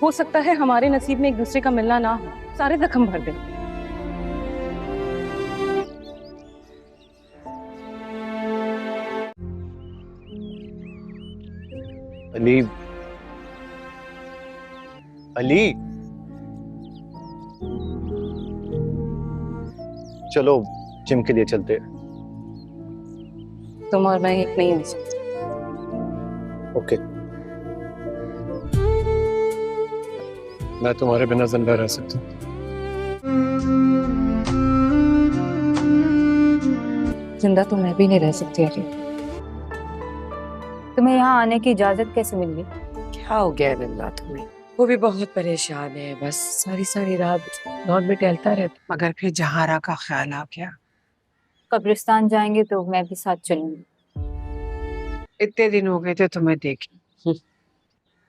हो सकता है हमारे नसीब में एक दूसरे का मिलना ना हो, सारे जख्म भर दे। अली, अली, चलो जिम के लिए चलते हैं। तुम और मैं एक नहीं हो सकते। ओके, मैं तुम्हारे बिना जिंदा रह सकता हूँ। जिंदा तो मैं भी नहीं रह सकती अली। तुम्हें यहाँ आने की इजाजत कैसे मिल गई? क्या हो गया बिल्ला तुम्हें? वो भी बहुत परेशान है, बस सारी सारी रात लॉन में टहलता रहता। मगर फिर जहारा का ख्याल आ गया। कब्रिस्तान जाएंगे तो मैं भी साथ चलूंगी। इतने दिन हो गए थे तुम्हें देखे।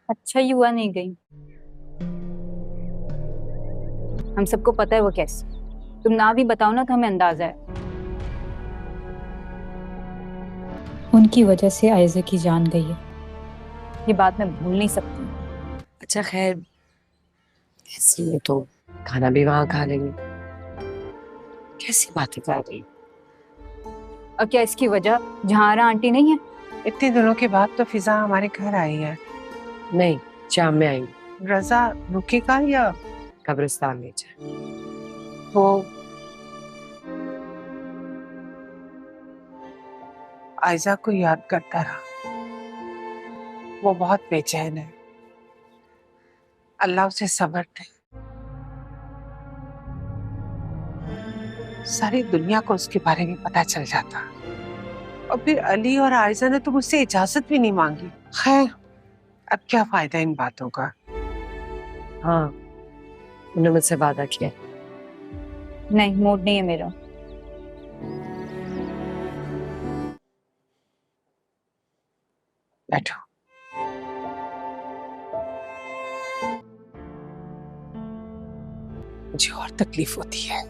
अच्छा ही हुआ नहीं गई। हम सबको पता है वो कैसे। तुम ना भी बताओ ना तो हमें अंदाजा है। उनकी वजह से आयजा की जान गई है, ये बात मैं भूल नहीं सकती। अच्छा खैर, ऐसी है तो खाना भी वहां खा लेंगे। कैसी बातें कर रही? और क्या इसकी वजह जहारा आंटी नहीं है? इतने दिनों के बाद तो फिजा हमारे घर आई है। नहीं, शाम में आएंगे। रजा रुकेगा या कब्रिस्तान ले जाए। वो आयजा को याद करता रहा। वो बहुत बेचैन है। अल्लाह उसे सब्र दे। सारी दुनिया को उसके बारे में पता चल जाता और फिर अली और आयजा ने तो मुझसे इजाजत भी नहीं मांगी। खैर, अब क्या फायदा इन बातों का। हाँ, उन्होंने मुझसे वादा किया। नहीं, मूड नहीं है मेरा। बैठो। मुझे और तकलीफ होती है।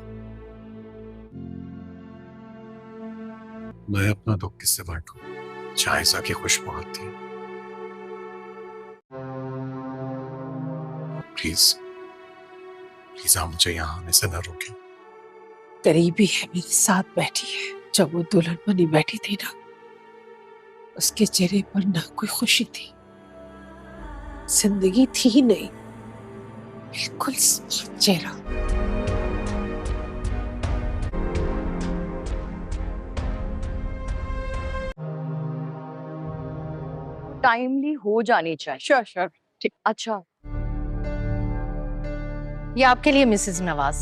मैं अपना दुख किससे बांटूं? जायजा की खुशबू आती है। प्लीज प्लीज आप मुझे यहाँ आने से न रोकें। करीबी है, मेरे साथ बैठी है। जब वो दुल्हन बनी बैठी थी ना, उसके चेहरे पर ना कोई खुशी थी, जिंदगी थी ही नहीं, बिल्कुल साफ चेहरा। टाइमली हो जानी चाहिए। Sure sure. ठीक, अच्छा ये आपके लिए मिसेस नवाज।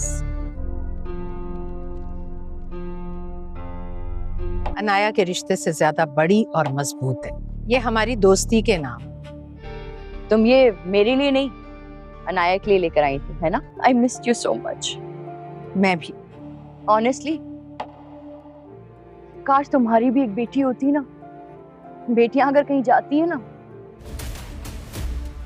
अनाया के रिश्ते से ज्यादा बड़ी और मजबूत है, ये हमारी दोस्ती के नाम। तुम ये मेरे लिए नहीं, अनाया के लिए लेकर आई थी, है ना? I missed you so much. मैं भी ऑनेस्टली, काश तुम्हारी भी एक बेटी होती ना। बेटियां अगर कहीं जाती है ना,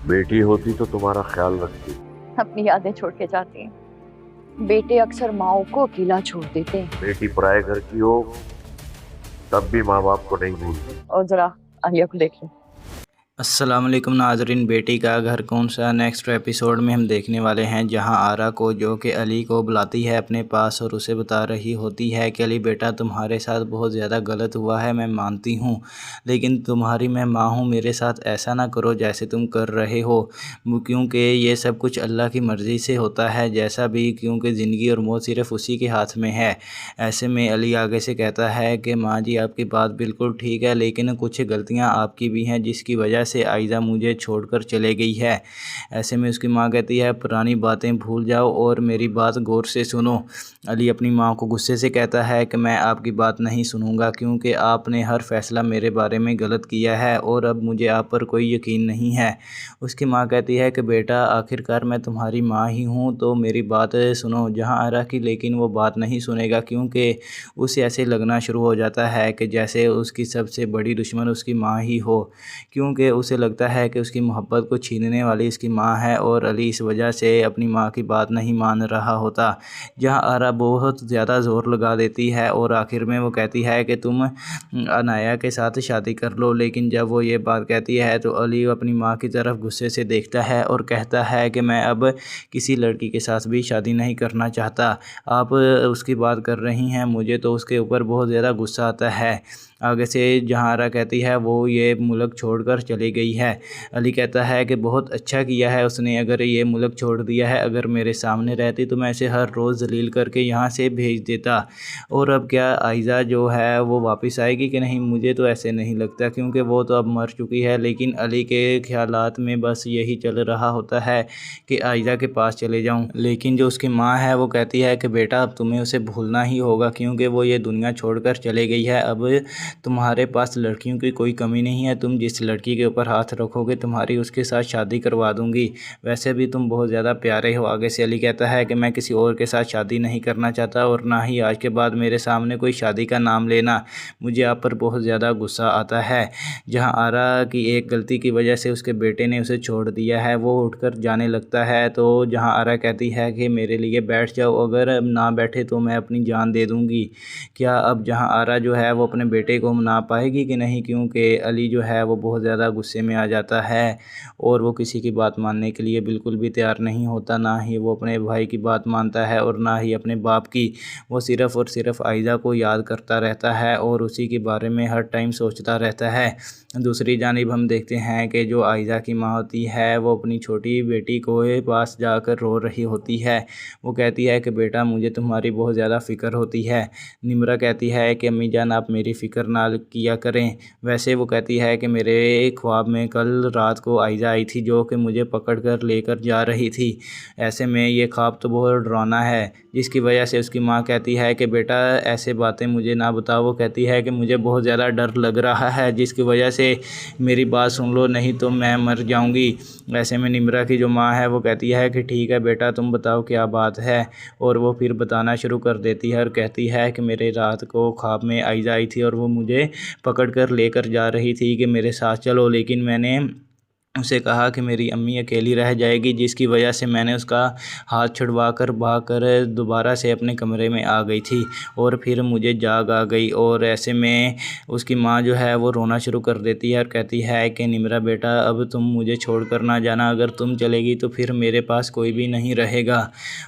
बेटी होती तो तुम्हारा ख्याल रखती। अपनी यादें छोड़ के जाती हैं। बेटे अक्सर माओ को अकेला छोड़ देते हैं। बेटी पराए घर की हो तब भी माँ बाप को नहीं भूलती। और जरा आलिया को देख लो। अस्सलाम वालेकुम नाजरीन, बेटी का घर कौन सा नेक्स्ट एपिसोड में हम देखने वाले हैं, जहां आरा को जो कि अली को बुलाती है अपने पास और उसे बता रही होती है कि अली बेटा तुम्हारे साथ बहुत ज़्यादा गलत हुआ है, मैं मानती हूं, लेकिन तुम्हारी मैं माँ हूं, मेरे साथ ऐसा ना करो जैसे तुम कर रहे हो, क्योंकि ये सब कुछ अल्लाह की मर्ज़ी से होता है जैसा भी, क्योंकि ज़िंदगी और मौत सिर्फ उसी के हाथ में है। ऐसे में अली आगे से कहता है कि माँ जी आपकी बात बिल्कुल ठीक है, लेकिन कुछ गलतियाँ आपकी भी हैं जिसकी वजह से आयजा मुझे छोड़कर चले गई है। ऐसे में उसकी माँ कहती है पुरानी बातें भूल जाओ और मेरी बात गौर से सुनो। अली अपनी माँ को गुस्से से कहता है कि मैं आपकी बात नहीं सुनूंगा, क्योंकि आपने हर फैसला मेरे बारे में गलत किया है और अब मुझे आप पर कोई यकीन नहीं है। उसकी माँ कहती है कि बेटा आखिरकार मैं तुम्हारी माँ ही हूँ तो मेरी बात सुनो। जहाँ आरा की लेकिन वो बात नहीं सुनेगा, क्योंकि उसे ऐसे लगना शुरू हो जाता है कि जैसे उसकी सबसे बड़ी दुश्मन उसकी माँ ही हो, क्योंकि उसे लगता है कि उसकी मोहब्बत को छीनने वाली इसकी माँ है और अली इस वजह से अपनी माँ की बात नहीं मान रहा होता। जहाँ आरा बहुत ज़्यादा ज़ोर लगा देती है और आखिर में वो कहती है कि तुम अनाया के साथ शादी कर लो। लेकिन जब वो ये बात कहती है तो अली अपनी माँ की तरफ गुस्से से देखता है और कहता है कि मैं अब किसी लड़की के साथ भी शादी नहीं करना चाहता। आप उसकी बात कर रही हैं, मुझे तो उसके ऊपर बहुत ज़्यादा गुस्सा आता है। आगे से जहाँ आरा कहती है वो ये मुल्क छोड़कर चली गई है। अली कहता है कि बहुत अच्छा किया है उसने, अगर ये मुल्क छोड़ दिया है। अगर मेरे सामने रहती तो मैं इसे हर रोज़ जलील करके यहाँ से भेज देता। और अब क्या आयज़ा जो है वो वापस आएगी कि नहीं, मुझे तो ऐसे नहीं लगता, क्योंकि वो तो अब मर चुकी है। लेकिन अली के ख्यालात में बस यही चल रहा होता है कि आयज़ा के पास चले जाऊँ। लेकिन जो उसकी माँ है वो कहती है कि बेटा अब तुम्हें उसे भूलना ही होगा, क्योंकि वो ये दुनिया छोड़कर चले गई है। अब तुम्हारे पास लड़कियों की कोई कमी नहीं है, तुम जिस लड़की के ऊपर हाथ रखोगे तुम्हारी उसके साथ शादी करवा दूंगी। वैसे भी तुम बहुत ज़्यादा प्यारे हो। आगे से अली कहता है कि मैं किसी और के साथ शादी नहीं करना चाहता और ना ही आज के बाद मेरे सामने कोई शादी का नाम लेना। मुझे आप पर बहुत ज़्यादा गुस्सा आता है। जहाँ आरा की एक गलती की वजह से उसके बेटे ने उसे छोड़ दिया है, वो उठकर जाने लगता है। तो जहाँ आरा कहती है कि मेरे लिए बैठ जाओ, अगर अब ना बैठे तो मैं अपनी जान दे दूँगी। क्या अब जहाँ आरा जो है वो अपने बेटे को मना पाएगी कि नहीं, क्योंकि अली जो है वो बहुत ज़्यादा गुस्से में आ जाता है और वो किसी की बात मानने के लिए बिल्कुल भी तैयार नहीं होता। ना ही वो अपने भाई की बात मानता है और ना ही अपने बाप की। वो सिर्फ़ और सिर्फ आयज़ा को याद करता रहता है और उसी के बारे में हर टाइम सोचता रहता है। दूसरी जानिब हम देखते हैं कि जो आयज़ा की माँ होती है वो अपनी छोटी बेटी को पास जाकर रो रही होती है। वो कहती है कि बेटा मुझे तुम्हारी बहुत ज़्यादा फ़िक्र होती है। निम्रा कहती है कि अम्मी जान आप मेरी फ़िक्र ना किया करें। वैसे वो कहती है कि मेरे ख्वाब में कल रात को आयज़ा आई थी जो कि मुझे पकड़ कर लेकर जा रही थी। ऐसे में ये ख्वाब तो बहुत डरावना है, जिसकी वजह से उसकी माँ कहती है कि बेटा ऐसे बातें मुझे ना बताओ। वो कहती है कि मुझे बहुत ज़्यादा डर लग रहा है, जिसकी वजह से मेरी बात सुन लो नहीं तो मैं मर जाऊंगी। ऐसे में निम्रा की जो माँ है वो कहती है कि ठीक है बेटा तुम बताओ क्या बात है। और वो फिर बताना शुरू कर देती है और कहती है कि मेरे रात को ख्वाब में आयज़ा आई थी और वो मुझे पकड़ कर लेकर जा रही थी कि मेरे साथ चलो, लेकिन मैंने उसे कहा कि मेरी अम्मी अकेली रह जाएगी, जिसकी वजह से मैंने उसका हाथ छुड़वा कर भाग कर दोबारा से अपने कमरे में आ गई थी और फिर मुझे जाग आ गई। और ऐसे में उसकी माँ जो है वो रोना शुरू कर देती है और कहती है कि निम्रा बेटा अब तुम मुझे छोड़ कर ना जाना, अगर तुम चलेगी तो फिर मेरे पास कोई भी नहीं रहेगा।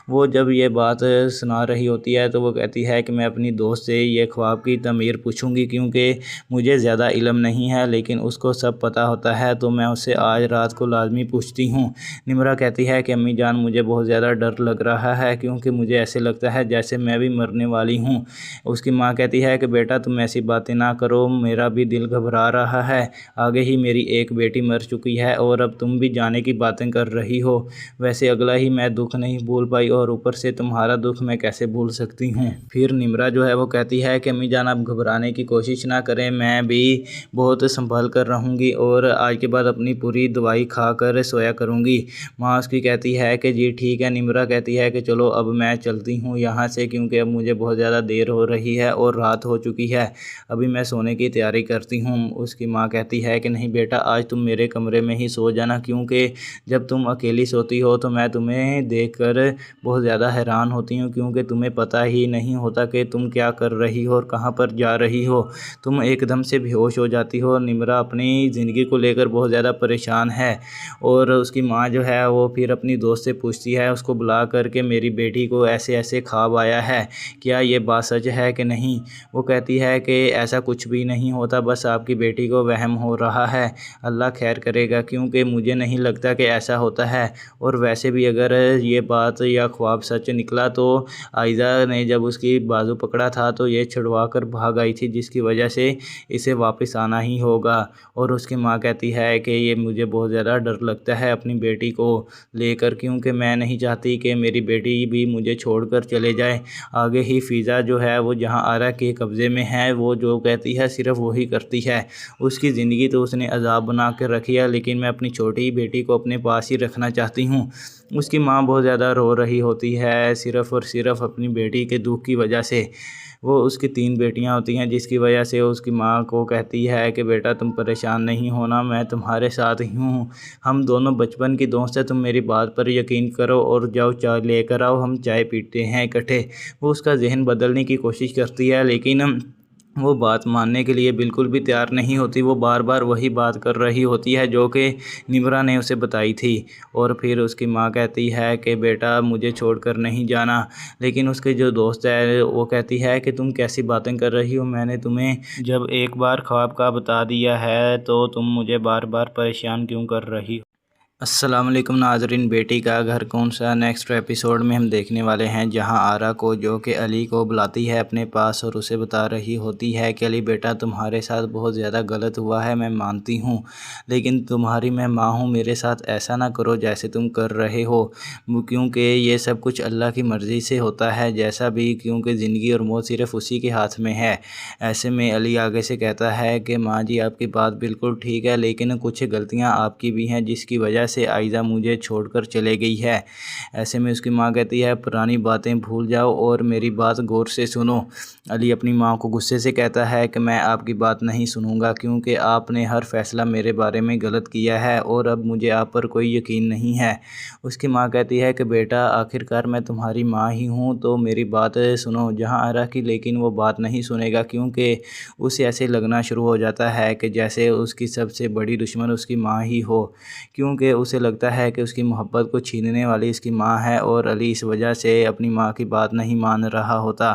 वो जब ये बात सुना रही होती है तो वो कहती है कि मैं अपनी दोस्त से ये ख्वाब की तमीर पूछूंगी, क्योंकि मुझे ज़्यादा इल्म नहीं है लेकिन उसको सब पता होता है, तो मैं उससे आज रात को लाजमी पूछती हूँ। निम्रा कहती है कि अम्मी जान मुझे बहुत ज़्यादा डर लग रहा है, क्योंकि मुझे ऐसे लगता है जैसे मैं भी मरने वाली हूँ। उसकी माँ कहती है कि बेटा तुम ऐसी बातें ना करो, मेरा भी दिल घबरा रहा है। आगे ही मेरी एक बेटी मर चुकी है और अब तुम भी जाने की बातें कर रही हो। वैसे अगला ही मैं दुख नहीं भूल पाई और ऊपर से तुम्हारा दुख मैं कैसे भूल सकती हूँ। फिर निम्रा जो है वो कहती है कि अम्मी जान आप घबराने की कोशिश ना करें, मैं भी बहुत संभल कर रहूँगी और आज के बाद अपनी पूरी दवाई खाकर सोया करूँगी। माँ उसकी कहती है कि जी ठीक है। निम्रा कहती है कि चलो अब मैं चलती हूँ यहाँ से, क्योंकि अब मुझे बहुत ज़्यादा देर हो रही है और रात हो चुकी है, अभी मैं सोने की तैयारी करती हूँ। उसकी माँ कहती है कि नहीं बेटा आज तुम मेरे कमरे में ही सो जाना, क्योंकि जब तुम अकेली सोती हो तो मैं तुम्हें देखकर बहुत ज़्यादा हैरान होती हूँ, क्योंकि तुम्हें पता ही नहीं होता कि तुम क्या कर रही हो और कहाँ पर जा रही हो। तुम एकदम से बेहोश हो जाती हो। निम्रा अपनी ज़िंदगी को लेकर बहुत ज़्यादा परेशान है और उसकी माँ जो है वो फिर अपनी दोस्त से पूछती है उसको बुला करके, मेरी बेटी को ऐसे ऐसे ख्वाब आया है, क्या ये बात सच है कि नहीं। वो कहती है कि ऐसा कुछ भी नहीं होता, बस आपकी बेटी को वहम हो रहा है, अल्लाह खैर करेगा, क्योंकि मुझे नहीं लगता कि ऐसा होता है। और वैसे भी अगर ये बात या ख्वाब सच निकला तो आयज़ा ने जब उसकी बाजू पकड़ा था तो ये छुड़वा कर भाग आई थी, जिसकी वजह से इसे वापस आना ही होगा। और उसकी माँ कहती है कि ये मुझे बहुत ज़्यादा डर लगता है अपनी बेटी को लेकर, क्योंकि मैं नहीं चाहती कि मेरी बेटी भी मुझे छोड़कर चले जाए। आगे ही फ़िज़ा जो है वो जहाँ आरा के कब्ज़े में है, वो जो कहती है सिर्फ वही करती है। उसकी ज़िंदगी तो उसने अजाब बना कर रखी है, लेकिन मैं अपनी छोटी बेटी को अपने पास ही रखना चाहती हूँ। उसकी माँ बहुत ज़्यादा रो रही होती है, सिर्फ़ और सिर्फ़ अपनी बेटी के दुख की वजह से। वो उसकी 3 बेटियां होती हैं, जिसकी वजह से उसकी माँ को कहती है कि बेटा तुम परेशान नहीं होना, मैं तुम्हारे साथ ही हूँ। हम दोनों बचपन की दोस्त हैं, तुम मेरी बात पर यकीन करो और जाओ चाय लेकर आओ, हम चाय पीते हैं इकट्ठे। वो उसका ज़हन बदलने की कोशिश करती है, लेकिन वो बात मानने के लिए बिल्कुल भी तैयार नहीं होती। वो बार बार वही बात कर रही होती है जो कि निम्रा ने उसे बताई थी। और फिर उसकी माँ कहती है कि बेटा मुझे छोड़कर नहीं जाना, लेकिन उसके जो दोस्त है वो कहती है कि तुम कैसी बातें कर रही हो, मैंने तुम्हें जब एक बार ख्वाब का बता दिया है तो तुम मुझे बार बार परेशान क्यों कर रही हो। अस्सलाम वालेकुम नाजरीन, बेटी का घर कौन सा नेक्स्ट एपिसोड में हम देखने वाले हैं, जहां आरा को जो कि अली को बुलाती है अपने पास और उसे बता रही होती है कि अली बेटा तुम्हारे साथ बहुत ज़्यादा गलत हुआ है, मैं मानती हूं, लेकिन तुम्हारी मैं माँ हूं, मेरे साथ ऐसा ना करो जैसे तुम कर रहे हो, क्योंकि ये सब कुछ अल्लाह की मर्ज़ी से होता है जैसा भी, क्योंकि ज़िंदगी और मौत सिर्फ़ उसी के हाथ में है। ऐसे में अली आगे से कहता है कि माँ जी आपकी बात बिल्कुल ठीक है, लेकिन कुछ गलतियाँ आपकी भी हैं जिसकी वजह से आयज़ा मुझे छोड़कर चले गई है। ऐसे में उसकी माँ कहती है पुरानी बातें भूल जाओ और मेरी बात गौर से सुनो। अली अपनी माँ को गुस्से से कहता है कि मैं आपकी बात नहीं सुनूंगा, क्योंकि आपने हर फैसला मेरे बारे में गलत किया है और अब मुझे आप पर कोई यकीन नहीं है। उसकी माँ कहती है कि बेटा आखिरकार मैं तुम्हारी माँ ही हूँ, तो मेरी बात सुनो। जहाँ आरा की लेकिन वो बात नहीं सुनेगा, क्योंकि उसे ऐसे लगना शुरू हो जाता है कि जैसे उसकी सबसे बड़ी दुश्मन उसकी माँ ही हो, क्योंकि उसे लगता है कि उसकी मोहब्बत को छीनने वाली उसकी माँ है और अली इस वजह से अपनी माँ की बात नहीं मान रहा होता।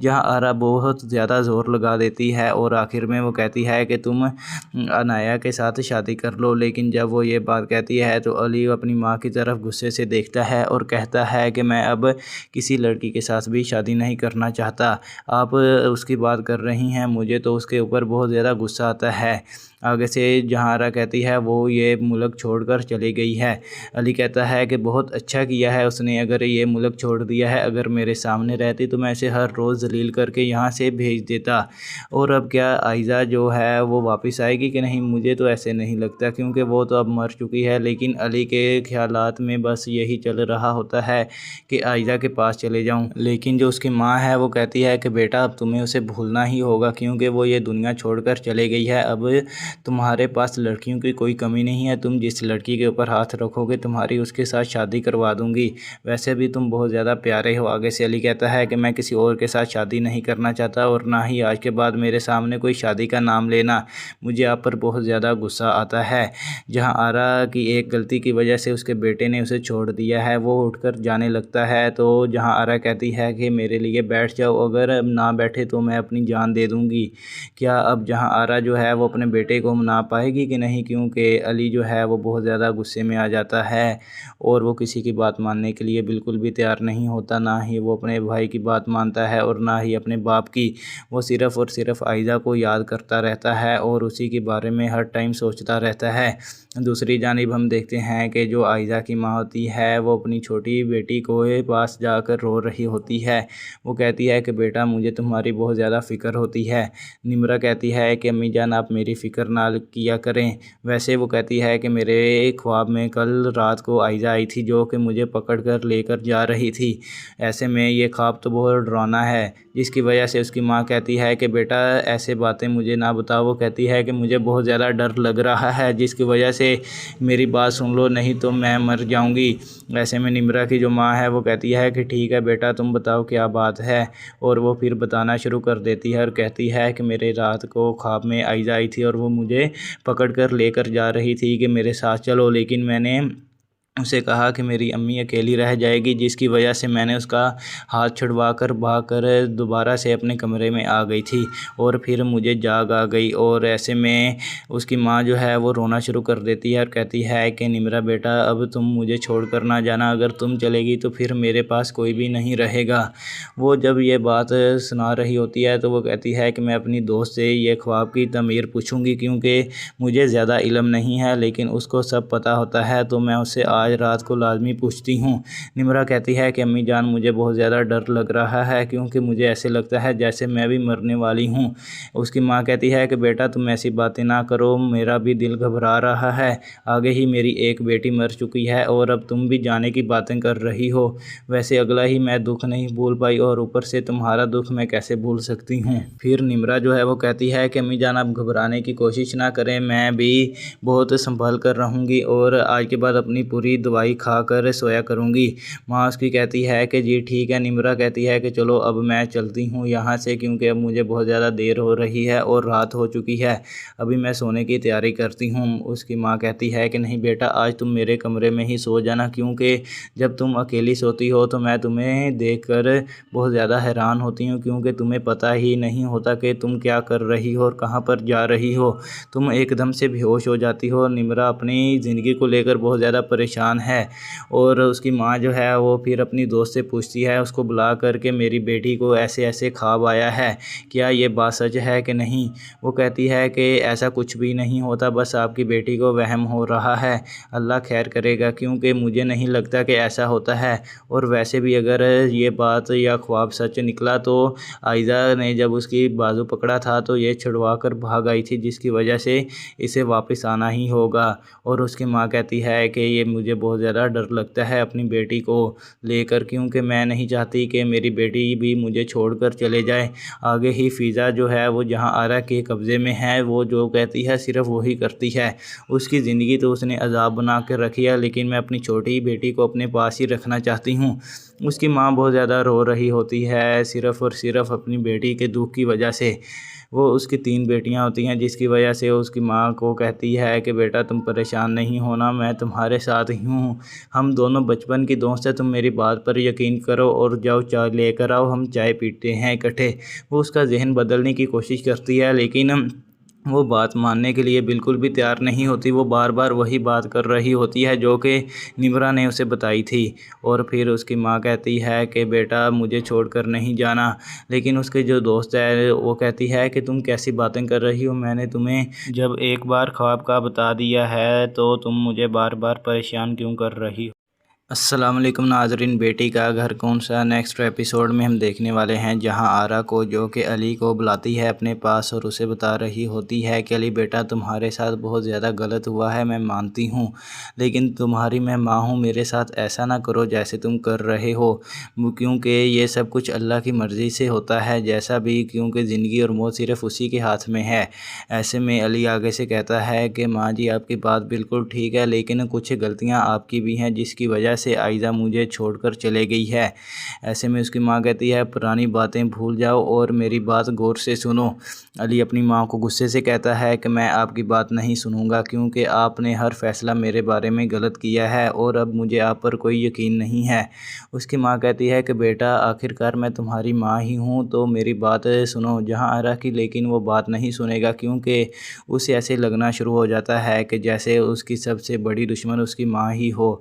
जहाँ आरा बहुत ज़्यादा ज़ोर लगा देती है और आखिर में वो कहती है कि तुम अनाया के साथ शादी कर लो, लेकिन जब वो ये बात कहती है तो अली अपनी माँ की तरफ गुस्से से देखता है और कहता है कि मैं अब किसी लड़की के साथ भी शादी नहीं करना चाहता। आप उसकी बात कर रही हैं, मुझे तो उसके ऊपर बहुत ज़्यादा गुस्सा आता है। आगे से जहाँ आरा कहती है वो ये मुल्क छोड़कर चली गई है। अली कहता है कि बहुत अच्छा किया है उसने, अगर ये मुल्क छोड़ दिया है, अगर मेरे सामने रहती तो मैं इसे हर रोज़ जलील करके यहाँ से भेज देता। और अब क्या आयज़ा जो है वो वापस आएगी कि नहीं, मुझे तो ऐसे नहीं लगता, क्योंकि वो तो अब मर चुकी है। लेकिन अली के ख्यालात में बस यही चल रहा होता है कि आयज़ा के पास चले जाऊँ, लेकिन जो उसकी माँ है वो कहती है कि बेटा अब तुम्हें उसे भूलना ही होगा, क्योंकि वो ये दुनिया छोड़कर चले गई है। अब तुम्हारे पास लड़कियों की कोई कमी नहीं है, तुम जिस लड़की के ऊपर हाथ रखोगे तुम्हारी उसके साथ शादी करवा दूंगी, वैसे भी तुम बहुत ज़्यादा प्यारे हो। आगे से अली कहता है कि मैं किसी और के साथ शादी नहीं करना चाहता और ना ही आज के बाद मेरे सामने कोई शादी का नाम लेना, मुझे आप पर बहुत ज़्यादा गुस्सा आता है। जहाँ आरा की एक गलती की वजह से उसके बेटे ने उसे छोड़ दिया है, वो उठकर जाने लगता है, तो जहाँ आरा कहती है कि मेरे लिए बैठ जाओ, अगर अब ना बैठे तो मैं अपनी जान दे दूँगी। क्या अब जहाँ आरा जो है वो अपने बेटे को मना पाएगी कि नहीं, क्योंकि अली जो है वो बहुत ज़्यादा गुस्से में आ जाता है और वो किसी की बात मानने के लिए बिल्कुल भी तैयार नहीं होता, ना ही वो अपने भाई की बात मानता है और ना ही अपने बाप की। वो सिर्फ़ और सिर्फ आयज़ा को याद करता रहता है और उसी के बारे में हर टाइम सोचता रहता है। दूसरी जानिब हम देखते हैं कि जो आयज़ा की माँ होती है वो अपनी छोटी बेटी को पास जाकर रो रही होती है। वो कहती है कि बेटा मुझे तुम्हारी बहुत ज़्यादा फ़िक्र होती है। निम्रा कहती है कि अम्मी जान आप मेरी फ़िक्र ना किया करें। वैसे वो कहती है कि मेरे ख्वाब में कल रात को आयज़ा आई थी जो कि मुझे पकड़ कर लेकर जा रही थी। ऐसे में ये ख्वाब तो बहुत डरावना है, जिसकी वजह से उसकी माँ कहती है कि बेटा ऐसे बातें मुझे ना बताओ। वो कहती है कि मुझे बहुत ज़्यादा डर लग रहा है, जिसकी वजह से मेरी बात सुन लो नहीं तो मैं मर जाऊंगी। ऐसे में निम्रा की जो माँ है वो कहती है कि ठीक है बेटा तुम बताओ क्या बात है, और वो फिर बताना शुरू कर देती है और कहती है कि मेरे रात को ख्वाब में आयज़ा आई थी और वो मुझे पकड़ कर लेकर जा रही थी कि मेरे साथ चलो, लेकिन मैंने उसे कहा कि मेरी अम्मी अकेली रह जाएगी, जिसकी वजह से मैंने उसका हाथ छुड़वा कर भाग कर दोबारा से अपने कमरे में आ गई थी और फिर मुझे जाग आ गई। और ऐसे में उसकी माँ जो है वो रोना शुरू कर देती है और कहती है कि निम्रा बेटा अब तुम मुझे छोड़ कर ना जाना, अगर तुम चलेगी तो फिर मेरे पास कोई भी नहीं रहेगा। वो जब ये बात सुना रही होती है तो वो कहती है कि मैं अपनी दोस्त से ये ख्वाब की तमीर पूछूंगी, क्योंकि मुझे ज़्यादा इल्म नहीं है लेकिन उसको सब पता होता है, तो मैं उससे आज आज रात को लाजमी पूछती हूँ। निम्रा कहती है कि अम्मी जान मुझे बहुत ज़्यादा डर लग रहा है क्योंकि मुझे ऐसे लगता है जैसे मैं भी मरने वाली हूँ। उसकी माँ कहती है कि बेटा तुम ऐसी बातें ना करो, मेरा भी दिल घबरा रहा है। आगे ही मेरी एक बेटी मर चुकी है और अब तुम भी जाने की बातें कर रही हो। वैसे अगला ही मैं दुख नहीं भूल पाई और ऊपर से तुम्हारा दुख मैं कैसे भूल सकती हूँ। फिर निम्रा जो है वो कहती है कि अम्मी जान आप घबराने की कोशिश ना करें, मैं भी बहुत संभल कर रहूँगी और आज के बाद अपनी पूरी दवाई खा कर सोया करूँगी। माँ उसकी कहती है कि जी ठीक है। निम्रा कहती है कि चलो अब मैं चलती हूँ यहाँ से क्योंकि अब मुझे बहुत ज़्यादा देर हो रही है और रात हो चुकी है, अभी मैं सोने की तैयारी करती हूँ। उसकी माँ कहती है कि नहीं बेटा आज तुम मेरे कमरे में ही सो जाना क्योंकि जब तुम अकेली सोती हो तो मैं तुम्हें देखकर बहुत ज़्यादा हैरान होती हूँ क्योंकि तुम्हें पता ही नहीं होता कि तुम क्या कर रही हो और कहाँ पर जा रही हो, तुम एकदम से बेहोश हो जाती हो। निम्रा अपनी ज़िंदगी को लेकर बहुत ज़्यादा परेशान है और उसकी माँ जो है वो फिर अपनी दोस्त से पूछती है उसको बुला करके मेरी बेटी को ऐसे ऐसे ख्वाब आया है, क्या ये बात सच है कि नहीं। वो कहती है कि ऐसा कुछ भी नहीं होता, बस आपकी बेटी को वहम हो रहा है, अल्लाह खैर करेगा क्योंकि मुझे नहीं लगता कि ऐसा होता है। और वैसे भी अगर ये बात या ख्वाब सच निकला तो आयज़ा ने जब उसकी बाजू पकड़ा था तो ये छुड़वा कर भाग आई थी जिसकी वजह से इसे वापस आना ही होगा। और उसकी माँ कहती है कि ये मुझे बहुत ज़्यादा डर लगता है अपनी बेटी को लेकर क्योंकि मैं नहीं चाहती कि मेरी बेटी भी मुझे छोड़कर चले जाए। आगे ही फ़िज़ा जो है वो जहाँ आरा के कब्ज़े में है वो जो कहती है सिर्फ वही करती है। उसकी ज़िंदगी तो उसने अजाब बना कर रखी है लेकिन मैं अपनी छोटी बेटी को अपने पास ही रखना चाहती हूँ। उसकी माँ बहुत ज़्यादा रो रही होती है सिर्फ़ और सिर्फ अपनी बेटी के दुख की वजह से। वो उसकी 3 बेटियां होती हैं जिसकी वजह से उसकी माँ को कहती है कि बेटा तुम परेशान नहीं होना, मैं तुम्हारे साथ ही हूँ, हम दोनों बचपन की दोस्त हैं, तुम मेरी बात पर यकीन करो और जाओ चाय लेकर आओ, हम चाय पीते हैं इकट्ठे। वो उसका जहन बदलने की कोशिश करती है लेकिन वो बात मानने के लिए बिल्कुल भी तैयार नहीं होती। वो बार बार वही बात कर रही होती है जो कि निम्रा ने उसे बताई थी। और फिर उसकी माँ कहती है कि बेटा मुझे छोड़कर नहीं जाना, लेकिन उसके जो दोस्त है वो कहती है कि तुम कैसी बातें कर रही हो, मैंने तुम्हें जब एक बार ख्वाब का बता दिया है तो तुम मुझे बार बार परेशान क्यों कर रही हो। अस्सलाम वालेकुम नाजरीन, बेटी का घर कौन सा नेक्स्ट एपिसोड में हम देखने वाले हैं जहां आरा को जो कि अली को बुलाती है अपने पास और उसे बता रही होती है कि अली बेटा तुम्हारे साथ बहुत ज़्यादा गलत हुआ है, मैं मानती हूं, लेकिन तुम्हारी मैं माँ हूं, मेरे साथ ऐसा ना करो जैसे तुम कर रहे हो क्योंकि ये सब कुछ अल्लाह की मर्ज़ी से होता है जैसा भी, क्योंकि ज़िंदगी और मौत सिर्फ उसी के हाथ में है। ऐसे में अली आगे से कहता है कि माँ जी आपकी बात बिल्कुल ठीक है लेकिन कुछ गलतियाँ आपकी भी हैं जिसकी वजह से आयज़ा मुझे छोड़कर चले गई है। ऐसे में उसकी माँ कहती है पुरानी बातें भूल जाओ और मेरी बात गौर से सुनो। अली अपनी माँ को गुस्से से कहता है कि मैं आपकी बात नहीं सुनूंगा क्योंकि आपने हर फैसला मेरे बारे में गलत किया है और अब मुझे आप पर कोई यकीन नहीं है। उसकी माँ कहती है कि बेटा आखिरकार मैं तुम्हारी माँ ही हूँ तो मेरी बात सुनो। जहाँ आरा की लेकिन वो बात नहीं सुनेगा क्योंकि उसे ऐसे लगना शुरू हो जाता है कि जैसे उसकी सबसे बड़ी दुश्मन उसकी माँ ही हो,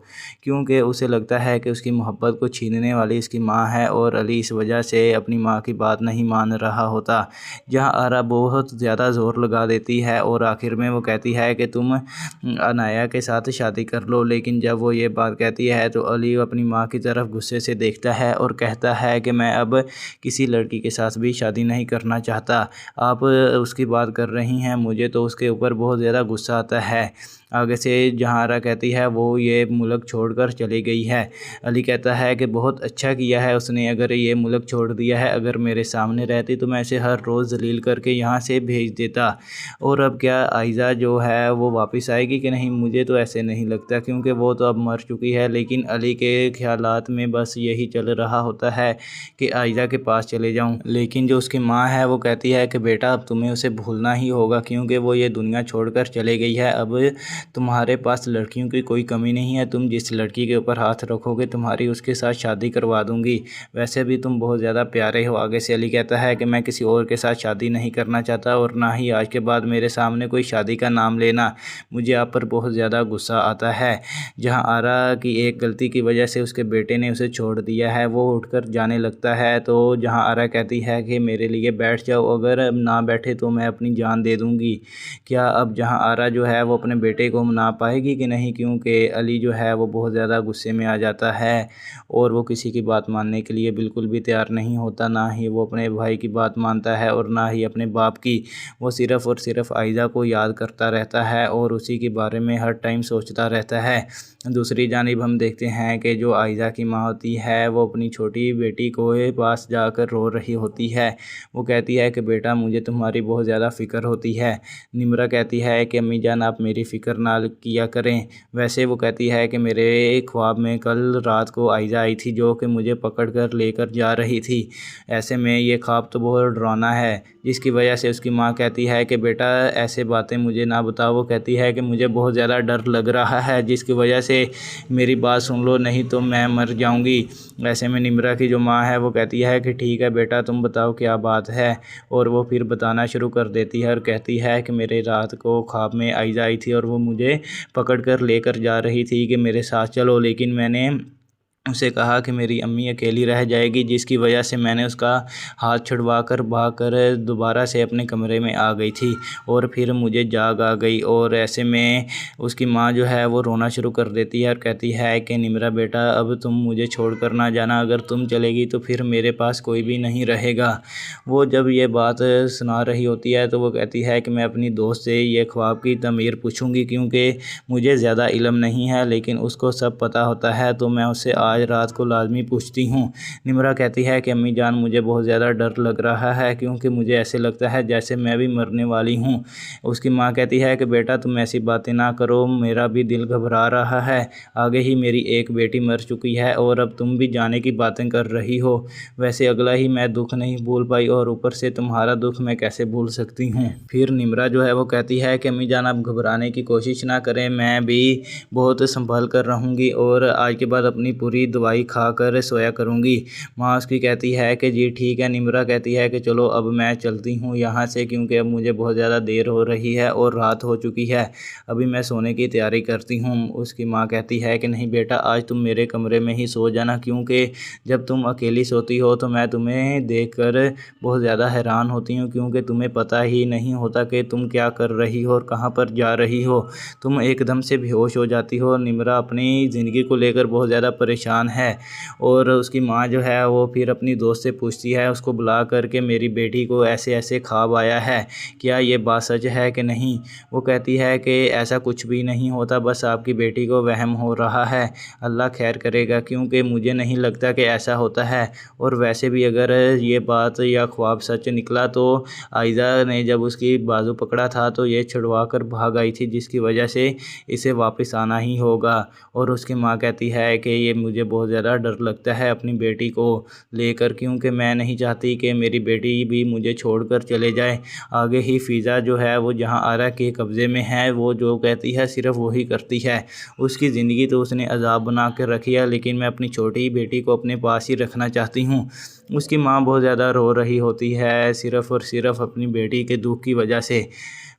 क्योंकि उसे लगता है कि उसकी मोहब्बत को छीनने वाली इसकी माँ है और अली इस वजह से अपनी माँ की बात नहीं मान रहा होता। जहाँ आरा बहुत ज़्यादा ज़ोर लगा देती है और आखिर में वो कहती है कि तुम अनाया के साथ शादी कर लो, लेकिन जब वो ये बात कहती है तो अली अपनी माँ की तरफ गुस्से से देखता है और कहता है कि मैं अब किसी लड़की के साथ भी शादी नहीं करना चाहता, आप उसकी बात कर रही हैं, मुझे तो उसके ऊपर बहुत ज़्यादा गुस्सा आता है। आगे से जहाँ आरा कहती है वो ये मुल्क छोड़कर चली गई है। अली कहता है कि बहुत अच्छा किया है उसने अगर ये मुल्क छोड़ दिया है, अगर मेरे सामने रहती तो मैं इसे हर रोज़ जलील करके यहाँ से भेज देता। और अब क्या आयज़ा जो है वो वापस आएगी कि नहीं, मुझे तो ऐसे नहीं लगता क्योंकि वो तो अब मर चुकी है। लेकिन अली के ख्यालात में बस यही चल रहा होता है कि आयज़ा के पास चले जाऊँ, लेकिन जो उसकी माँ है वो कहती है कि बेटा अब तुम्हें उसे भूलना ही होगा क्योंकि वो ये दुनिया छोड़कर चले गई है। अब तुम्हारे पास लड़कियों की कोई कमी नहीं है, तुम जिस लड़की के ऊपर हाथ रखोगे तुम्हारी उसके साथ शादी करवा दूंगी, वैसे भी तुम बहुत ज़्यादा प्यारे हो। आगे से अली कहता है कि मैं किसी और के साथ शादी नहीं करना चाहता और ना ही आज के बाद मेरे सामने कोई शादी का नाम लेना, मुझे आप पर बहुत ज़्यादा गुस्सा आता है। जहां आरा की एक गलती की वजह से उसके बेटे ने उसे छोड़ दिया है, वो उठकर जाने लगता है तो जहां आरा कहती है कि मेरे लिए बैठ जाओ, अगर ना बैठे तो मैं अपनी जान दे दूँगी। क्या अब जहाँ आरा जो है वो अपने बेटे बेटे को मना पाएगी कि नहीं, क्योंकि अली जो है वो बहुत ज़्यादा गुस्से में आ जाता है और वो किसी की बात मानने के लिए बिल्कुल भी तैयार नहीं होता। ना ही वो अपने भाई की बात मानता है और ना ही अपने बाप की। वो सिर्फ़ और सिर्फ आयज़ा को याद करता रहता है और उसी के बारे में हर टाइम सोचता रहता है। दूसरी जानिब हम देखते हैं कि जो आयज़ा की माँ होती है वो अपनी छोटी बेटी को पास जाकर रो रही होती है। वो कहती है कि बेटा मुझे तुम्हारी बहुत ज़्यादा फ़िक्र होती है। निम्रा कहती है कि अम्मी जान आप मेरी फ़िक्र ना किया करें। वैसे वो कहती है कि मेरे ख्वाब में कल रात को आयज़ा आई थी जो कि मुझे पकड़ कर लेकर जा रही थी। ऐसे में ये ख्वाब तो बहुत डरावना है, जिसकी वजह से उसकी माँ कहती है कि बेटा ऐसे बातें मुझे ना बताओ। वो कहती है कि मुझे बहुत ज़्यादा डर लग रहा है, जिसकी वजह से मेरी बात सुन लो नहीं तो मैं मर जाऊंगी। ऐसे में निम्रा की जो माँ है वो कहती है कि ठीक है बेटा तुम बताओ क्या बात है। और वो फिर बताना शुरू कर देती है और कहती है कि मेरे रात को ख्वाब में आयज़ा आई थी और वो मुझे पकड़ कर लेकर जा रही थी कि मेरे साथ चलो, लेकिन मैंने उसे कहा कि मेरी अम्मी अकेली रह जाएगी, जिसकी वजह से मैंने उसका हाथ छुड़वा कर भाग कर दोबारा से अपने कमरे में आ गई थी और फिर मुझे जाग आ गई। और ऐसे में उसकी माँ जो है वो रोना शुरू कर देती है और कहती है कि निम्रा बेटा अब तुम मुझे छोड़ कर ना जाना, अगर तुम चलेगी तो फिर मेरे पास कोई भी नहीं रहेगा। वो जब ये बात सुना रही होती है तो वो कहती है कि मैं अपनी दोस्त से ये ख्वाब की तमीर पूछूंगी, क्योंकि मुझे ज़्यादा इल्म नहीं है लेकिन उसको सब पता होता है, तो मैं उससे आज रात को लाजमी पूछती हूँ। निम्रा कहती है कि अम्मी जान मुझे बहुत ज़्यादा डर लग रहा है, क्योंकि मुझे ऐसे लगता है जैसे मैं भी मरने वाली हूँ। उसकी माँ कहती है कि बेटा तुम ऐसी बातें ना करो, मेरा भी दिल घबरा रहा है। आगे ही मेरी एक बेटी मर चुकी है और अब तुम भी जाने की बातें कर रही हो। वैसे अगला ही मैं दुख नहीं भूल पाई और ऊपर से तुम्हारा दुख मैं कैसे भूल सकती हूँ। फिर निम्रा जो है वो कहती है कि अम्मी जान आप घबराने की कोशिश ना करें, मैं भी बहुत संभल कर रहूँगी और आज के बाद अपनी पूरी दवाई खाकर सोया करूँगी। माँ उसकी कहती है कि जी ठीक है। निम्रा कहती है कि चलो अब मैं चलती हूँ यहाँ से, क्योंकि अब मुझे बहुत ज़्यादा देर हो रही है और रात हो चुकी है, अभी मैं सोने की तैयारी करती हूँ। उसकी माँ कहती है कि नहीं बेटा आज तुम मेरे कमरे में ही सो जाना, क्योंकि जब तुम अकेली सोती हो तो मैं तुम्हें देखकर बहुत ज़्यादा हैरान होती हूँ, क्योंकि तुम्हें पता ही नहीं होता कि तुम क्या कर रही हो और कहाँ पर जा रही हो। तुम एकदम से बेहोश हो जाती हो। निम्रा अपनी ज़िंदगी को लेकर बहुत ज़्यादा परेशान है और उसकी माँ जो है वो फिर अपनी दोस्त से पूछती है उसको बुला करके, मेरी बेटी को ऐसे ऐसे ख्वाब आया है, क्या ये बात सच है कि नहीं। वो कहती है कि ऐसा कुछ भी नहीं होता, बस आपकी बेटी को वहम हो रहा है, अल्लाह खैर करेगा, क्योंकि मुझे नहीं लगता कि ऐसा होता है। और वैसे भी अगर ये बात या ख्वाब सच निकला तो आयज़ा ने जब उसकी बाजू पकड़ा था तो ये छुड़वा कर भाग आई थी, जिसकी वजह से इसे वापस आना ही होगा। और उसकी माँ कहती है कि ये मुझे बहुत ज़्यादा डर लगता है अपनी बेटी को लेकर, क्योंकि मैं नहीं चाहती कि मेरी बेटी भी मुझे छोड़कर चले जाए। आगे ही फ़िज़ा जो है वो जहाँ आरा के कब्ज़े में है, वो जो कहती है सिर्फ वही करती है। उसकी ज़िंदगी तो उसने अजाब बना कर रखी है, लेकिन मैं अपनी छोटी बेटी को अपने पास ही रखना चाहती हूँ। उसकी माँ बहुत ज़्यादा रो रही होती है सिर्फ़ और सिर्फ अपनी बेटी के दुख की वजह से।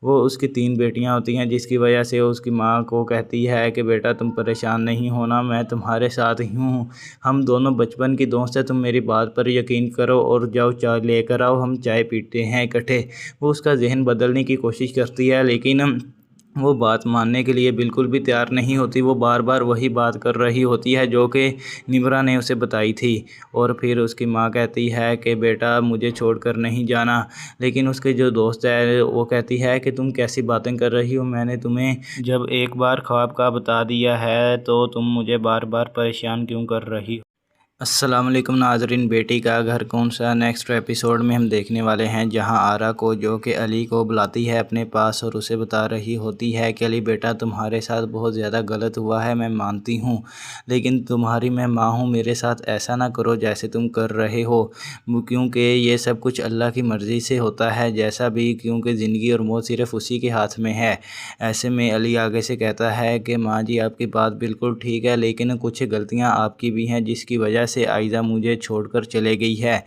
वो उसकी 3 बेटियां होती हैं, जिसकी वजह से उसकी माँ को कहती है कि बेटा तुम परेशान नहीं होना, मैं तुम्हारे साथ ही हूँ, हम दोनों बचपन की दोस्त हैं, तुम मेरी बात पर यकीन करो और जाओ चाय लेकर आओ, हम चाय पीते हैं इकट्ठे। वो उसका जहन बदलने की कोशिश करती है, लेकिन वो बात मानने के लिए बिल्कुल भी तैयार नहीं होती। वो बार बार वही बात कर रही होती है जो कि निम्रा ने उसे बताई थी। और फिर उसकी माँ कहती है कि बेटा मुझे छोड़कर नहीं जाना, लेकिन उसके जो दोस्त है वो कहती है कि तुम कैसी बातें कर रही हो, मैंने तुम्हें जब एक बार ख्वाब का बता दिया है तो तुम मुझे बार बार परेशान क्यों कर रही हो। अस्सलाम वालेकुम नाजरीन, बेटी का घर कौन सा नेक्स्ट एपिसोड में हम देखने वाले हैं, जहां आरा को जो कि अली को बुलाती है अपने पास और उसे बता रही होती है कि अली बेटा तुम्हारे साथ बहुत ज़्यादा गलत हुआ है, मैं मानती हूं, लेकिन तुम्हारी मैं माँ हूं, मेरे साथ ऐसा ना करो जैसे तुम कर रहे हो, क्योंकि ये सब कुछ अल्लाह की मर्ज़ी से होता है जैसा भी, क्योंकि ज़िंदगी और मौत सिर्फ उसी के हाथ में है। ऐसे में अली आगे से कहता है कि माँ जी आपकी बात बिल्कुल ठीक है, लेकिन कुछ गलतियाँ आपकी भी हैं जिसकी वजह से आयज़ा मुझे छोड़कर चले गई है।